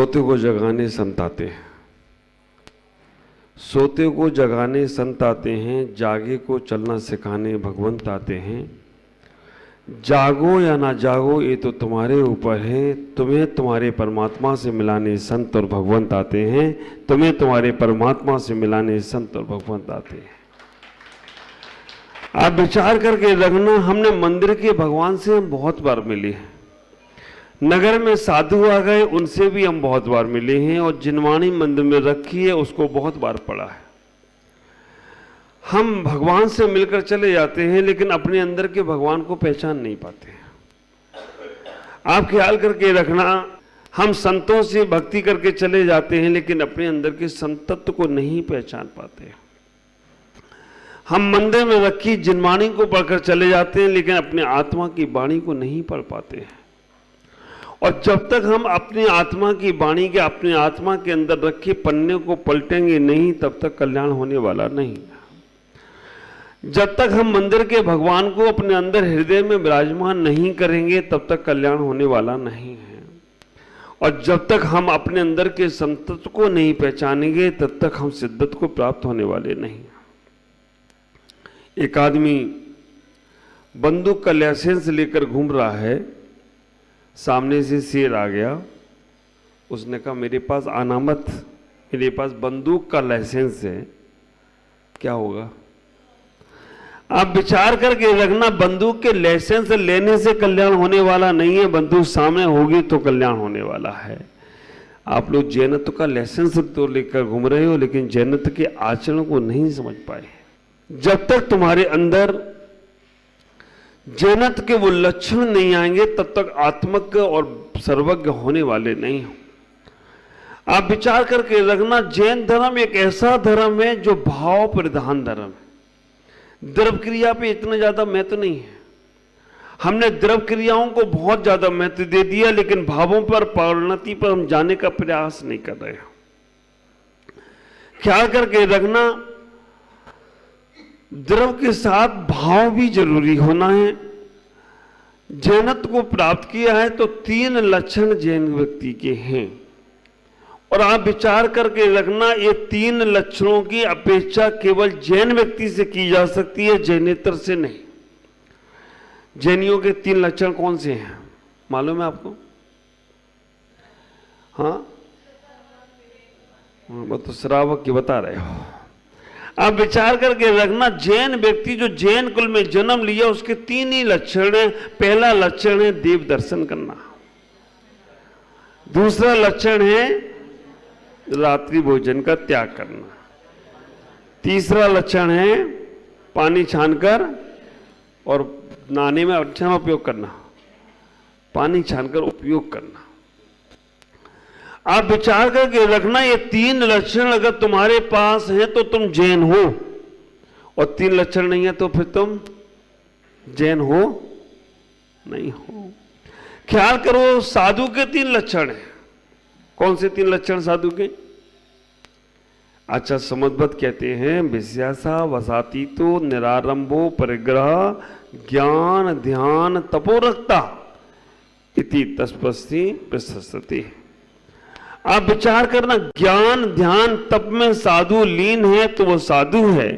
सोते को जगाने संत आते हैं, सोते को जगाने संत आते हैं, जागे को चलना सिखाने भगवंत आते हैं। जागो या ना जागो ये तो तुम्हारे ऊपर है, तुम्हें तुम्हारे परमात्मा से मिलाने संत और भगवंत आते हैं, तुम्हें तुम्हारे परमात्मा से मिलाने संत और भगवंत आते हैं। आप विचार करके रखना, हमने मंदिर के भगवान से हम बहुत बार मिले हैं, नगर में साधु आ गए उनसे भी हम बहुत बार मिले हैं, और जिनवाणी मंदिर में रखी है उसको बहुत बार पढ़ा है। हम भगवान से मिलकर चले जाते हैं लेकिन अपने अंदर के भगवान को पहचान नहीं पाते हैं। आप ख्याल करके रखना, हम संतों से भक्ति करके चले जाते हैं लेकिन अपने अंदर के संतत्व को नहीं पहचान पाते हैं। हम मंदिर में रखी जिनवाणी को पढ़कर चले जाते हैं लेकिन अपने आत्मा की वाणी को नहीं पढ़ पाते हैं। और जब तक हम अपनी आत्मा की वाणी के अपने आत्मा के अंदर रखे पन्ने को पलटेंगे नहीं, तब तक कल्याण होने वाला नहीं। जब तक हम मंदिर के भगवान को अपने अंदर हृदय में विराजमान नहीं करेंगे, तब तक कल्याण होने वाला नहीं है। और जब तक हम अपने अंदर के संतत्व को नहीं पहचानेंगे, तब तक हम सिद्धत को प्राप्त होने वाले नहीं। एक आदमी बंदूक का लाइसेंस लेकर घूम रहा है, सामने से शेर आ गया, उसने कहा मेरे पास आना मत, मेरे पास बंदूक का लाइसेंस है। क्या होगा? आप विचार करके रखना, बंदूक के लाइसेंस लेने से कल्याण होने वाला नहीं है, बंदूक सामने होगी तो कल्याण होने वाला है। आप लोग जैनत्व का लाइसेंस तो लेकर घूम रहे हो लेकिन जैनत्व के आचरण को नहीं समझ पाए। जब तक तुम्हारे अंदर जैनत्व के वो लक्षण नहीं आएंगे, तब तक आत्मज्ञ और सर्वज्ञ होने वाले नहीं हो। आप विचार करके रखना, जैन धर्म एक ऐसा धर्म है जो भाव प्रधान धर्म है। द्रव्य क्रिया पे इतना ज्यादा महत्व नहीं है। हमने द्रव्य क्रियाओं को बहुत ज्यादा महत्व दे दिया लेकिन भावों पर, परिणति पर हम जाने का प्रयास नहीं कर रहे। ख्याल करके रखना, द्रव्य के साथ भाव भी जरूरी होना है। जैनत्व को प्राप्त किया है तो 3 लक्षण जैन व्यक्ति के हैं, और आप विचार करके रखना, ये 3 लक्षणों की अपेक्षा केवल जैन व्यक्ति से की जा सकती है, जैनेतर से नहीं। जैनियों के 3 लक्षण कौन से हैं मालूम है आपको? हाँ, वो तो श्रावक की बता रहे हो। आप विचार करके रखना, जैन व्यक्ति जो जैन कुल में जन्म लिया उसके 3 ही लक्षण हैं। पहला लक्षण है देव दर्शन करना, दूसरा लक्षण है रात्रि भोजन का त्याग करना, तीसरा लक्षण है पानी छानकर और नहाने में अच्छा उपयोग करना, पानी छानकर उपयोग करना। आप विचार करके रखना, ये 3 लक्षण अगर तुम्हारे पास हैं तो तुम जैन हो, और 3 लक्षण नहीं है तो फिर तुम जैन हो नहीं हो। ख्याल करो, साधु के 3 लक्षण हैं। कौन से 3 लक्षण साधु के? अच्छा, समझबद्ध कहते हैं, विश्यासा वसातीतो निरारंभो परिग्रह ज्ञान ध्यान तपोरक्ता इति तस्पस्ति प्रशस्ति। आप विचार करना, ज्ञान ध्यान तप में साधु लीन है तो वो साधु है,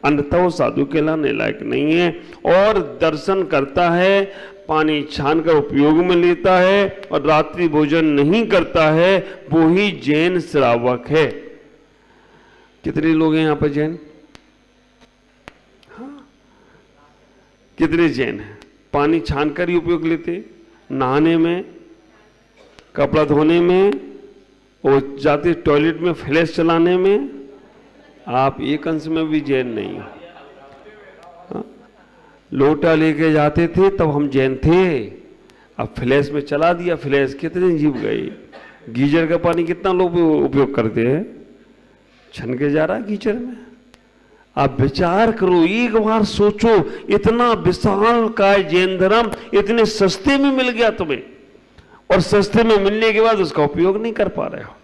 अन्यथा वो साधु कहलाने लायक नहीं है। और दर्शन करता है, पानी छानकर उपयोग में लेता है और रात्रि भोजन नहीं करता है, वो ही जैन श्रावक है। कितने लोग हैं यहां पर जैन? हाँ, कितने जैन हैं? पानी छानकर ही उपयोग लेते, नहाने में, कपड़ा धोने में, और जाते टॉयलेट में फ्लैश चलाने में। आप एक अंश में भी जैन नहीं हो। लोटा लेके जाते थे तब हम जैन थे, अब फ्लैश में चला दिया, फ्लैश कितने जीव गए। गीजर का पानी कितना लोग उपयोग करते हैं, छन के जा रहा है गीजर में। आप विचार करो, एक बार सोचो, इतना विशाल काय जैन धर्म इतने सस्ते में मिल गया तुम्हें, और सस्ते में मिलने के बाद उसका उपयोग नहीं कर पा रहे हो।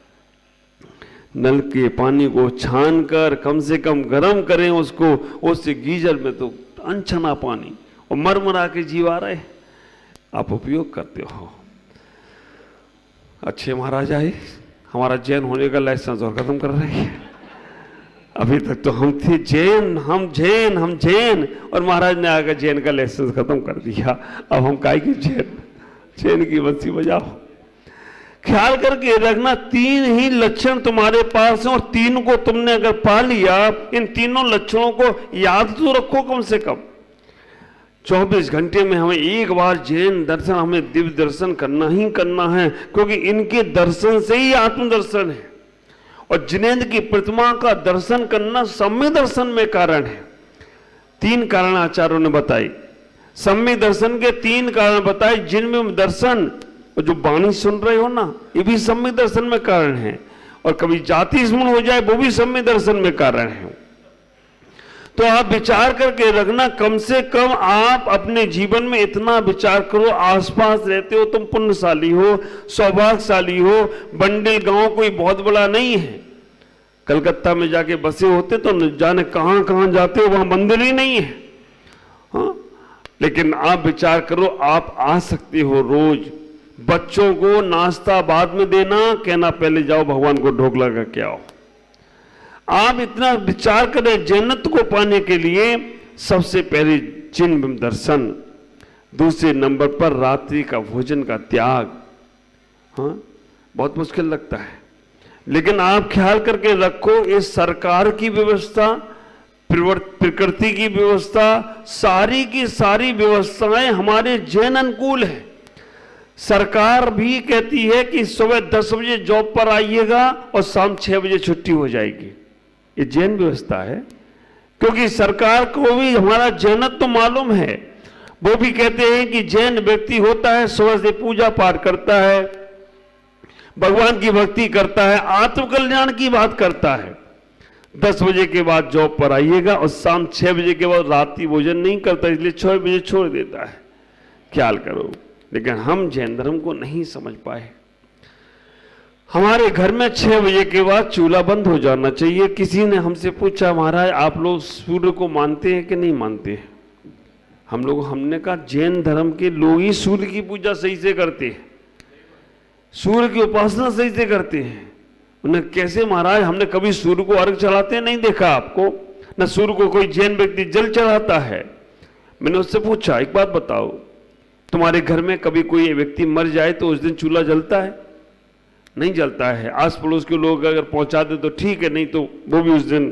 नल के पानी को छानकर कम से कम गर्म करें उसको, उससे गीजर में तो अनछना पानी और मरमरा के जीव आ रहे, आप उपयोग करते हो। अच्छे महाराज आए, हमारा जैन होने का लाइसेंस और खत्म कर रही है। अभी तक तो हम थे जैन, हम जैन, और महाराज ने आकर जैन का लाइसेंस खत्म कर दिया। अब हम काय की जैन की बंसी बजाओ। ख्याल करके रखना, 3 ही लक्षण तुम्हारे पास हैं और 3 को तुमने अगर पा लिया, इन तीनों लक्षणों को याद तो रखो कम से कम। 24 घंटे में हमें एक बार जैन दर्शन, हमें दिव्य दर्शन करना ही करना है, क्योंकि इनके दर्शन से ही आत्मदर्शन है। और जिनेंद्र की प्रतिमा का दर्शन करना सम्यक दर्शन में कारण है। 3 कारण आचार्यों ने बताई, सम्यक दर्शन के 3 कारण बताए, जिनमें दर्शन, और जो वाणी सुन रहे हो ना, ये भी सम्यक दर्शन में कारण है। और कभी जाति स्मरण हो जाए, वो भी सम्यक दर्शन में कारण है। तो आप विचार करके रखना, कम से कम आप अपने जीवन में इतना विचार करो, आसपास रहते हो तुम पुण्यशाली हो, सौभाग्यशाली हो। बंडेल गांव कोई बहुत बड़ा नहीं है। कलकत्ता में जाके बसे होते तो न जाने कहां कहां जाते हो, वहां मंदिर ही नहीं है। हाँ, लेकिन आप विचार करो, आप आ सकते हो रोज। बच्चों को नाश्ता बाद में देना, कहना पहले जाओ भगवान को ढोकला करके आओ। आप इतना विचार करें, जन्नत को पाने के लिए सबसे पहले चिन्ह दर्शन, दूसरे नंबर पर रात्रि का भोजन का त्याग। हाँ, बहुत मुश्किल लगता है, लेकिन आप ख्याल करके रखो, इस सरकार की व्यवस्था, प्रकृति की व्यवस्था, सारी की सारी व्यवस्थाएं हमारे जैन अनुकूल है। सरकार भी कहती है कि सुबह 10 बजे जॉब पर आइएगा और शाम 6 बजे छुट्टी हो जाएगी। ये जैन व्यवस्था है, क्योंकि सरकार को भी हमारा जैनत्व तो मालूम है। वो भी कहते हैं कि जैन व्यक्ति होता है, सुबह से पूजा पाठ करता है, भगवान की भक्ति करता है, आत्मकल्याण की बात करता है। 10 बजे के बाद जॉब पर आइएगा और शाम 6 बजे के बाद रात्रि भोजन नहीं करता, इसलिए 6 बजे छोड़ देता है। ख्याल करो, लेकिन हम जैन धर्म को नहीं समझ पाए। हमारे घर में 6 बजे के बाद चूल्हा बंद हो जाना चाहिए। किसी ने हमसे पूछा, महाराज आप लोग सूर्य को मानते हैं कि नहीं मानते हैं? हमने कहा जैन धर्म के लोग ही सूर्य की पूजा सही से करते हैं, सूर्य की उपासना सही से करते हैं। उन्हें कैसे महाराज, हमने कभी सूर्य को अर्घ चढ़ाते नहीं देखा आपको, न सूर्य को कोई जैन व्यक्ति जल चढ़ाता है। मैंने उससे पूछा, एक बात बताओ, तुम्हारे घर में कभी कोई व्यक्ति मर जाए तो उस दिन चूल्हा जलता है? नहीं जलता है। आस पड़ोस के लोग अगर पहुंचा दे तो ठीक है, नहीं तो वो भी उस दिन।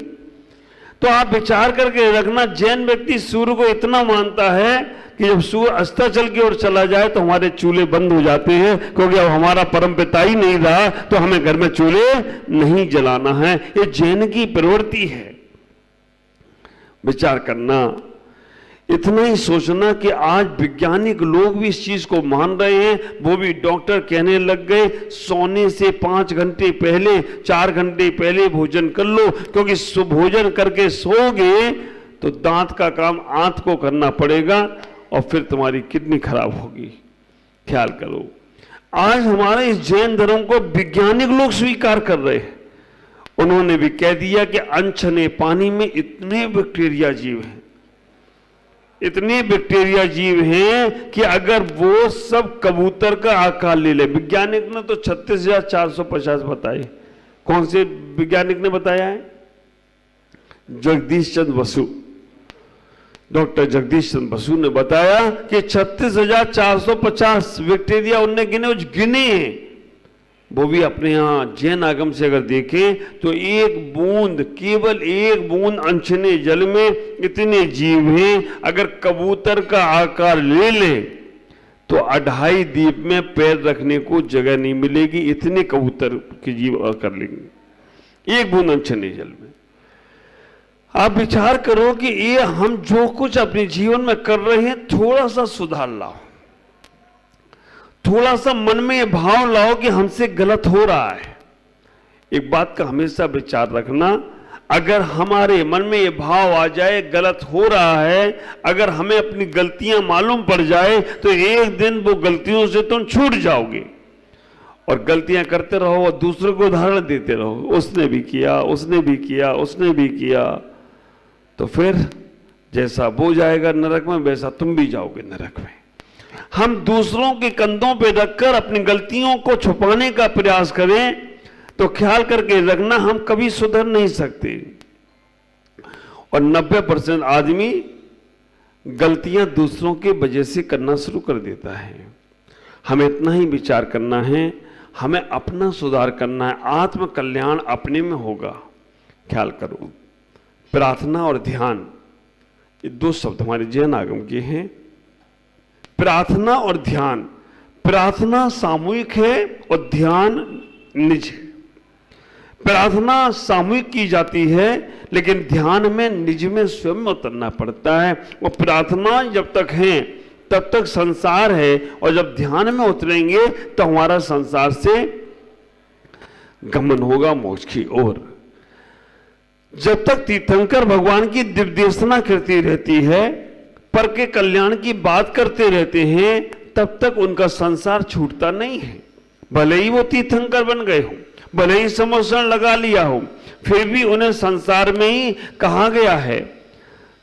तो आप विचार करके रखना, जैन व्यक्ति सूर्य को इतना मानता है कि जब सूर्य अस्ताचल की ओर चला जाए तो हमारे चूल्हे बंद हो जाते हैं, क्योंकि अब हमारा परम पिता ही नहीं रहा तो हमें घर में चूल्हे नहीं जलाना है। ये जैन की प्रवृत्ति है। विचार करना, इतना ही सोचना कि आज वैज्ञानिक लोग भी इस चीज को मान रहे हैं। वो भी डॉक्टर कहने लग गए, सोने से 5 घंटे पहले, 4 घंटे पहले भोजन कर लो, क्योंकि भोजन करके सोओगे तो दांत का काम आंत को करना पड़ेगा और फिर तुम्हारी किडनी खराब होगी। ख्याल करो, आज हमारे इस जैन धर्म को वैज्ञानिक लोग स्वीकार कर रहे हैं। उन्होंने भी कह दिया कि अनछने पानी में इतने बैक्टीरिया जीव हैं, इतने बैक्टीरिया जीव हैं कि अगर वो सब कबूतर का आकार ले ले। वैज्ञानिक ने तो 36,450 बताए। कौन से वैज्ञानिक ने बताया है? जगदीश चंद्र बसु, डॉक्टर जगदीश चंद्र बसु ने बताया कि 36,450 बैक्टीरिया उनने गिने हैं। वो भी अपने यहां जैन आगम से अगर देखें तो एक बूंद, केवल एक बूंद अनछने जल में इतने जीव हैं। अगर कबूतर का आकार ले ले तो 2.5 द्वीप में पैर रखने को जगह नहीं मिलेगी, इतने कबूतर के जीव कर लेंगे एक बूंद अनछने जल में। आप विचार करो कि ये हम जो कुछ अपने जीवन में कर रहे हैं, थोड़ा सा सुधार लाओ, थोड़ा सा मन में ये भाव लाओ कि हमसे गलत हो रहा है। एक बात का हमेशा विचार रखना, अगर हमारे मन में ये भाव आ जाए गलत हो रहा है, अगर हमें अपनी गलतियां मालूम पड़ जाए तो एक दिन वो गलतियों से तुम छूट जाओगे और गलतियां करते रहो और दूसरों को उदाहरण देते रहो, उसने भी किया, उसने भी किया, उसने भी किया, तो फिर जैसा वो जाएगा नरक में वैसा तुम भी जाओगे नरक में। हम दूसरों के कंधों पे रखकर अपनी गलतियों को छुपाने का प्रयास करें तो ख्याल करके रखना, हम कभी सुधर नहीं सकते। और 90% आदमी गलतियां दूसरों के वजह से करना शुरू कर देता है। हमें इतना ही विचार करना है, हमें अपना सुधार करना है, आत्म कल्याण अपने में होगा। ख्याल करो, प्रार्थना और ध्यान, ये दो शब्द हमारे जैन आगम के हैं। प्रार्थना और ध्यान, प्रार्थना सामूहिक है और ध्यान निज है। प्रार्थना सामूहिक की जाती है, लेकिन ध्यान में निज में स्वयं उतरना पड़ता है। और प्रार्थना जब तक है तब तक संसार है, और जब ध्यान में उतरेंगे तो हमारा संसार से गमन होगा मोक्ष की ओर। जब तक तीर्थंकर भगवान की दिव्यदेशना करती रहती है, पर के कल्याण की बात करते रहते हैं, तब तक उनका संसार छूटता नहीं है। भले ही वो तीर्थंकर बन गए हो, भले ही समोषण लगा लिया हो, फिर भी उन्हें संसार में ही कहा गया है,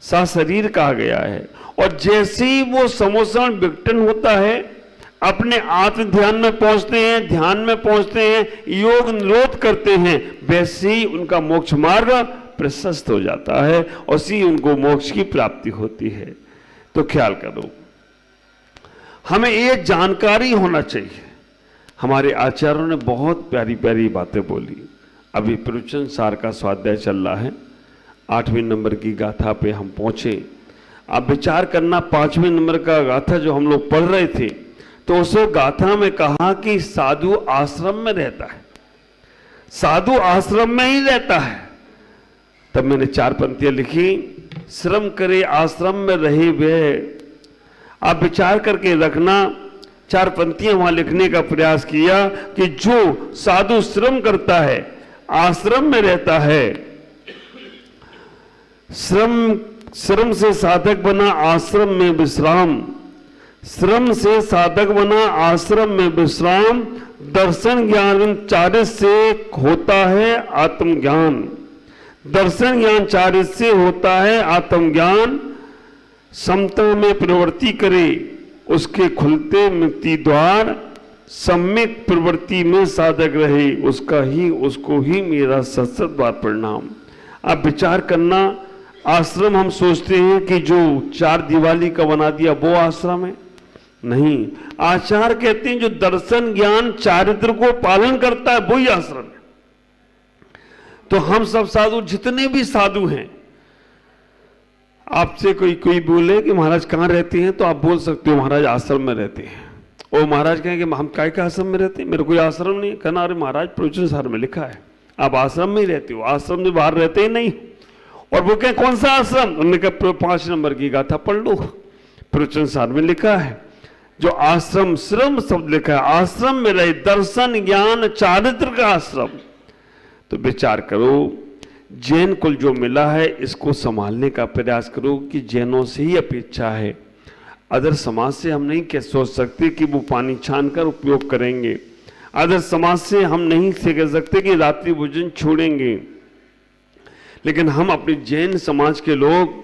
सशरीर कहा गया है। और जैसे ही वो समोषण विघटन होता है, अपने आत्म ध्यान में पहुंचते हैं, ध्यान में पहुंचते हैं, योग निरोध करते हैं, वैसे ही उनका मोक्ष मार्ग प्रशस्त हो जाता है और उसी उनको मोक्ष की प्राप्ति होती है। तो ख्याल करो, हमें ये जानकारी होना चाहिए। हमारे आचार्यों ने बहुत प्यारी प्यारी बातें बोली। अभी प्रवचन सार का स्वाध्याय चल रहा है, 8वें नंबर की गाथा पे हम पहुंचे। आप विचार करना, 5वें नंबर का गाथा जो हम लोग पढ़ रहे थे, तो उस गाथा में कहा कि साधु आश्रम में रहता है, साधु आश्रम में ही रहता है। तब मैंने 4 पंक्तियां लिखी, श्रम करे आश्रम में रहे वह। आप विचार करके रखना, 4 पंक्तियां वहां लिखने का प्रयास किया कि जो साधु श्रम करता है, आश्रम में रहता है, श्रम से साधक बना आश्रम में विश्राम, श्रम से साधक बना आश्रम में विश्राम, दर्शन ज्ञान चारित्र से होता है आत्मज्ञान, दर्शन ज्ञान चारित्र से होता है आत्मज्ञान, समता में प्रवृत्ति करे उसके खुलते मुक्ति द्वार, सम्यक प्रवृत्ति में साधक रहे उसको ही मेरा सत्सत द्वार प्रणाम। आप विचार करना, आश्रम हम सोचते हैं कि जो 4 दिवाली का बना दिया वो आश्रम है, नहीं। आचार्य कहते हैं जो दर्शन ज्ञान चारित्र को पालन करता है वही आश्रम है। तो हम सब साधु, जितने भी साधु हैं, आपसे कोई बोले कि महाराज कहाँ रहते हैं, तो आप बोल सकते हो महाराज आश्रम में रहते हैं। और महाराज कहें कि हम काय के आश्रम में रहते हैं, मेरे कोई आश्रम नहीं। कहना, अरे महाराज प्रवचन सार में लिखा है आप आश्रम में ही रहते हो, आश्रम में बाहर रहते ही नहीं। और वो कहें कौन सा आश्रम, उन्होंने कहा 5 नंबर की गाथा पढ़ लो, प्रवचन सार में लिखा है। जो आश्रम, श्रम शब्द लिखा है, आश्रम में रहे, दर्शन ज्ञान चारित्र का आश्रम। तो विचार करो, जैन कुल जो मिला है इसको संभालने का प्रयास करो कि जैनों से ही अपेक्षा है। अदर समाज से हम नहीं कह सोच सकते कि वो पानी छान कर उपयोग करेंगे, अदर समाज से हम नहीं से कह सकते कि रात्रि भोजन छोड़ेंगे। लेकिन हम अपने जैन समाज के लोग,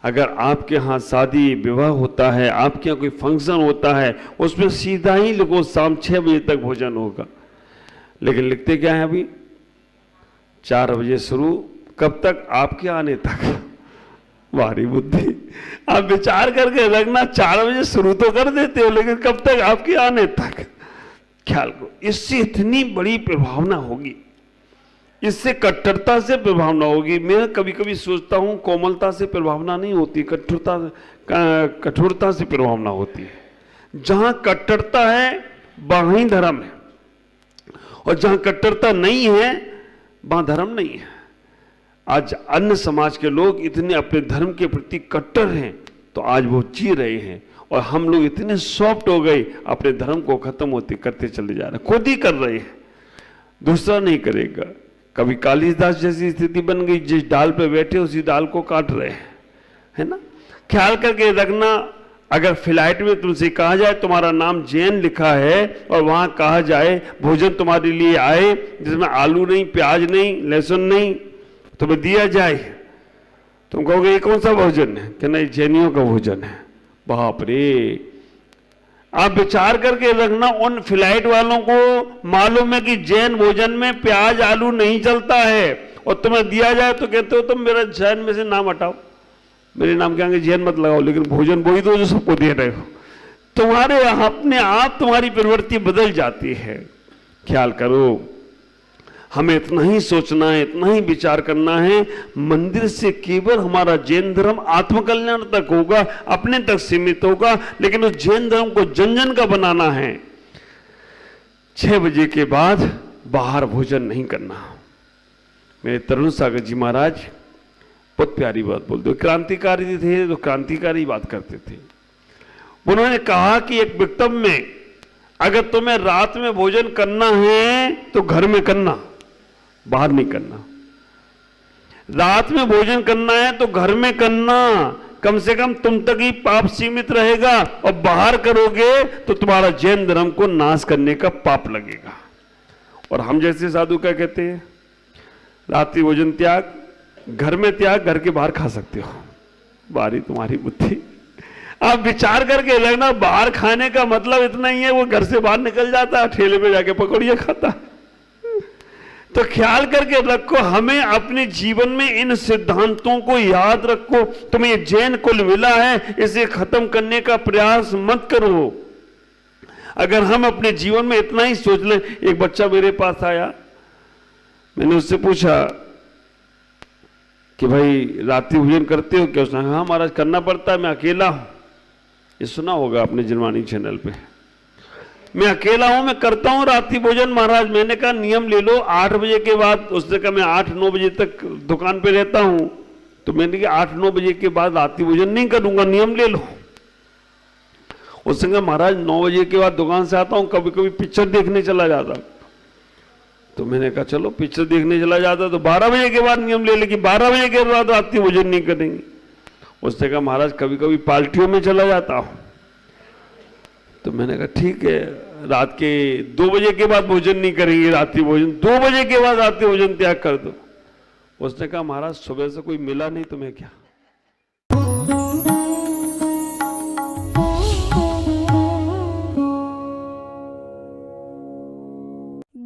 अगर आपके यहाँ शादी विवाह होता है, आपके यहाँ कोई फंक्शन होता है, उसमें सीधा ही लिखो शाम 6 बजे तक भोजन होगा। लेकिन लिखते क्या है अभी, 4 बजे शुरू, कब तक, आपके आने तक। वारी बुद्धि, आप विचार करके रखना, 4 बजे शुरू तो कर देते हो, लेकिन कब तक, आपके आने तक। ख्याल करो, इससे इतनी बड़ी प्रभावना होगी, इससे कट्टरता से प्रभावना होगी। मैं कभी कभी सोचता हूं कोमलता से प्रभावना नहीं होती, कठोरता से प्रभावना होती है। जहां कट्टरता है वहां ही धर्म है, और जहां कट्टरता नहीं है वहां धर्म नहीं है। आज अन्य समाज के लोग इतने अपने धर्म के प्रति कट्टर हैं, तो आज वो जी रहे हैं, और हम लोग इतने सॉफ्ट हो गए, अपने धर्म को खत्म होते करते चले जा रहे हैं, खुद ही कर रहे हैं, दूसरा नहीं करेगा। कभी कालिदास जैसी स्थिति बन गई, जिस डाल पे बैठे उसी डाल को काट रहे हैं, है ना। ख्याल करके रखना, अगर फ्लाइट में तुमसे कहा जाए तुम्हारा नाम जैन लिखा है, और वहां कहा जाए भोजन तुम्हारे लिए आए जिसमें आलू नहीं, प्याज नहीं, लहसुन नहीं, तुम्हें दिया जाए, तुम कहोगे ये कौन सा भोजन है, कि नहीं जैनियों का भोजन है। बाप रे, आप विचार करके रखना, उन फ्लाइट वालों को मालूम है कि जैन भोजन में प्याज आलू नहीं चलता है, और तुम्हें दिया जाए तो कहते हो तुम मेरा जैन में से नाम हटाओ, मेरे नाम के आगे जैन मत लगाओ, लेकिन भोजन वही दो जो सबको दे रहे हो। तुम्हारे अपने आप तुम्हारी प्रवृत्ति बदल जाती है। ख्याल करो, हमें इतना ही सोचना है, इतना ही विचार करना है, मंदिर से केवल हमारा जैन धर्म आत्मकल्याण तक होगा, अपने तक सीमित होगा, लेकिन उस जैन धर्म को जन जन का बनाना है। 6 बजे के बाद बाहर भोजन नहीं करना। मेरे तरुण सागर जी महाराज बहुत प्यारी बात बोलते, क्रांतिकारी थे तो क्रांतिकारी बात करते थे। उन्होंने कहा कि एक वक्तव्य में, अगर तुम्हें रात में भोजन करना है तो घर में करना, बाहर नहीं करना। रात में भोजन करना है तो घर में करना, कम से कम तुम तक ही पाप सीमित रहेगा, और बाहर करोगे तो तुम्हारा जैन धर्म को नाश करने का पाप लगेगा। और हम जैसे साधु क्या कहते हैं, रात्रि भोजन त्याग, घर में त्याग, घर के बाहर खा सकते हो, बारी तुम्हारी बुद्धि। आप विचार करके लगना, बाहर खाने का मतलब इतना ही है, वो घर से बाहर निकल जाता है, ठेले पे जाके पकौड़ियां खाता है। तो ख्याल करके रखो, हमें अपने जीवन में इन सिद्धांतों को याद रखो। तुम्हें ये जैन कुल मिला है, इसे खत्म करने का प्रयास मत करो। अगर हम अपने जीवन में इतना ही सोच लें। एक बच्चा मेरे पास आया, मैंने उससे पूछा कि भाई रात्रि भोजन करते हो क्या? उसने कहा हाँ महाराज करना पड़ता है, मैं अकेला हूं। ये सुना होगा आपने जिनवाणी चैनल पे, मैं अकेला हूं, मैं करता हूं रात्रि भोजन महाराज। मैंने कहा नियम ले लो 8 बजे के बाद। उसने कहा मैं 8-9 बजे तक दुकान पे रहता हूं, तो मैंने कहा 8-9 बजे के बाद रात्रि भोजन नहीं करूंगा, नियम ले लो। उसने कहा महाराज 9 बजे के बाद दुकान से आता हूं, कभी कभी पिक्चर देखने चला जाता। तो मैंने कहा चलो पिक्चर देखने चला जाता तो 12 बजे के बाद नियम ले लेकिन 12 बजे के बाद रात्रि भोजन नहीं करेंगे। उसने कहा महाराज कभी कभी पार्टियों में चला जाता हूं। तो मैंने कहा ठीक है, रात के 2 बजे के बाद भोजन नहीं करेंगे, रात्रि भोजन 2 बजे के बाद रात्रि भोजन त्याग कर दो। उसने कहा महाराज सुबह से कोई मिला नहीं, तुम्हें क्या?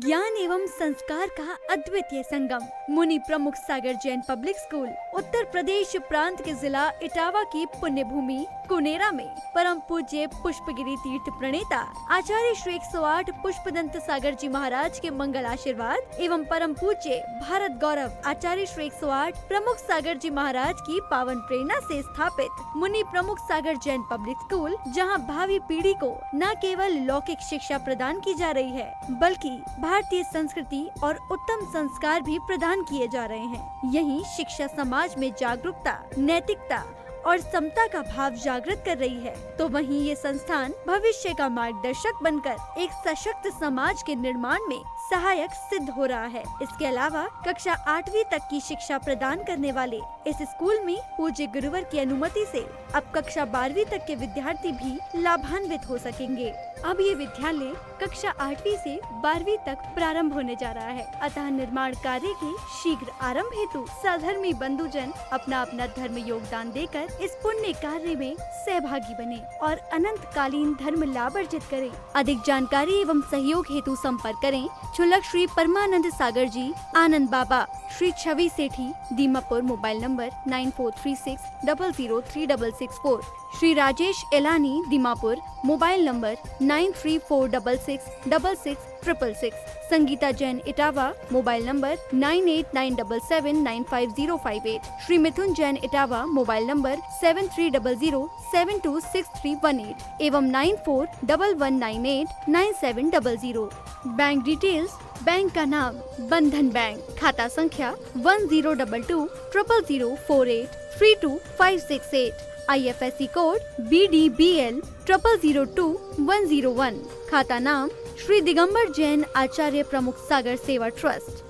ज्ञान एवं संस्कार का अद्वितीय संगम, मुनि प्रमुख सागर जैन पब्लिक स्कूल उत्तर प्रदेश प्रांत के जिला इटावा की पुण्य भूमि कुनेरा में परम पूज्य पुष्पगिरी तीर्थ प्रणेता आचार्य श्री 108 पुष्पदंत सागर जी महाराज के मंगल आशीर्वाद एवं परम पूज्य भारत गौरव आचार्य श्री 108 प्रमुख सागर जी महाराज की पावन प्रेरणा से स्थापित मुनि प्रमुख सागर जैन पब्लिक स्कूल, जहां भावी पीढ़ी को न केवल लौकिक शिक्षा प्रदान की जा रही है, बल्कि भारतीय संस्कृति और उत्तम संस्कार भी प्रदान किए जा रहे हैं। यही शिक्षा समाज में जागरूकता, नैतिकता और समता का भाव जागृत कर रही है, तो वहीं ये संस्थान भविष्य का मार्गदर्शक बनकर एक सशक्त समाज के निर्माण में सहायक सिद्ध हो रहा है। इसके अलावा कक्षा 8वीं तक की शिक्षा प्रदान करने वाले इस स्कूल में पूज्य गुरुवर की अनुमति से अब कक्षा 12वीं तक के विद्यार्थी भी लाभान्वित हो सकेंगे। अब ये विद्यालय कक्षा 8वीं से 12वीं तक प्रारंभ होने जा रहा है, अतः निर्माण कार्य के शीघ्र आरंभ हेतु सधर्मी बंधुजन अपना अपना धर्म योगदान देकर इस पुण्य कार्य में सहभागी बने और अनंत कालीन धर्म लाभ अर्जित करें। अधिक जानकारी एवं सहयोग हेतु संपर्क करें छुलक Shri Paramanand Sagar ji, Anand Baba, Shri Chhavi Sethi, Dimapur, mobile number 9436003664, Shri Rajesh Elani, Dimapur, mobile number 9346666666, Sangeeta Jain, Etawah, mobile number 9897795058, Shri Mithun Jain, Etawah, mobile number 7300726318 एवं 9411989700। बैंक डिटेल्स, बैंक का नाम बंधन बैंक, खाता संख्या 1022000048325668, IFSC कोड BDBL 002101, खाता नाम श्री दिगंबर जैन आचार्य प्रमुख सागर सेवा ट्रस्ट।